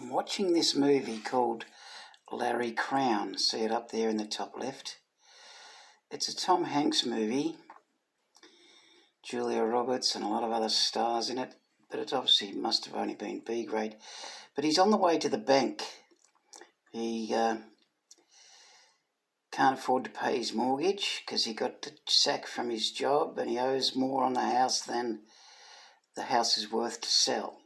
I'm watching this movie called Larry Crowne. See it up there in the top left? It's a Tom Hanks movie. Julia Roberts and a lot of other stars in it, but it obviously must have only been B grade. But he's on the way to the bank. He can't afford to pay his mortgage because he got the sack from his job and he owes more on the house than the house is worth to sell.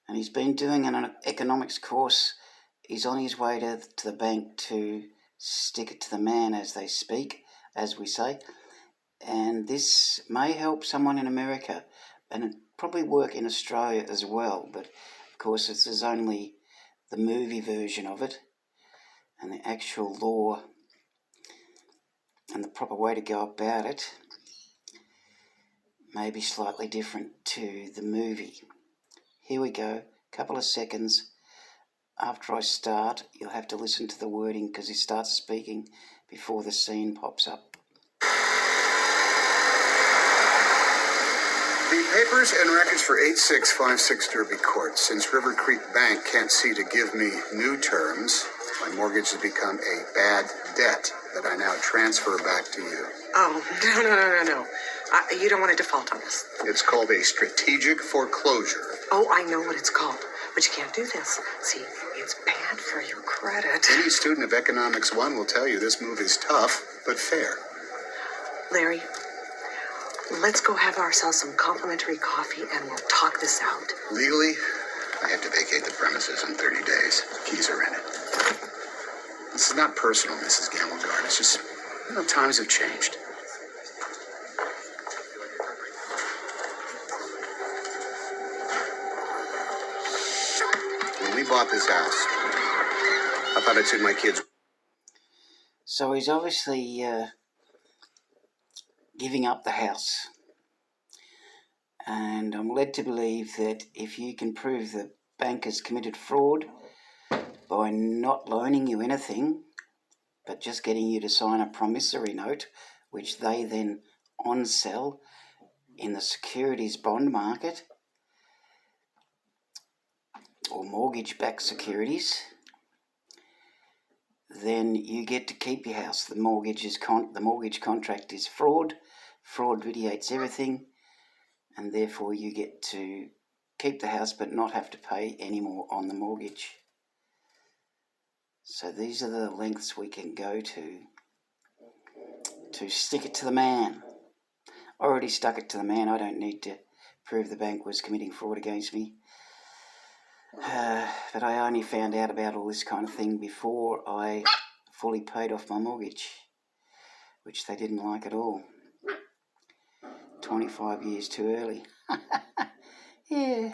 And he's been doing an economics course. He's on his way to the bank to stick it to the man, as they speak, as we say. And this may help someone in America, and it probably work in Australia as well. But of course, this is only the movie version of it, and the actual law and the proper way to go about it may be slightly different to the movie. Here we go, a couple of seconds. After I start, you'll have to listen to the wording because he starts speaking before the scene pops up. The papers and records for 8656 Derby Court. Since River Creek Bank can't see to give me new terms, my mortgage has become a bad debt that I now transfer back to you. Oh, no. You don't want to default on us. It's called a strategic foreclosure. Oh, I know what it's called, but you can't do this. See, it's bad for your credit. Any student of Economics 1 will tell you this move is tough, but fair. Larry, let's go have ourselves some complimentary coffee and we'll talk this out. Legally, I have to vacate the premises in 30 days. Keys are in it. This is not personal, Mrs. Gamelgard. It's just, times have changed. When we bought this house, I thought I'd suit my kids. So he's obviously giving up the house. And I'm led to believe that if you can prove the bank has committed fraud by not loaning you anything, but just getting you to sign a promissory note, which they then on-sell in the securities bond market or mortgage-backed securities, then you get to keep your house. The mortgage contract is fraud. Fraud vitiates everything, and therefore you get to keep the house but not have to pay any more on the mortgage. So these are the lengths we can go to stick it to the man. I already stuck it to the man. I don't need to prove the bank was committing fraud against me. But I only found out about all this kind of thing before I fully paid off my mortgage, which they didn't like at all. 25 years too early. Yeah.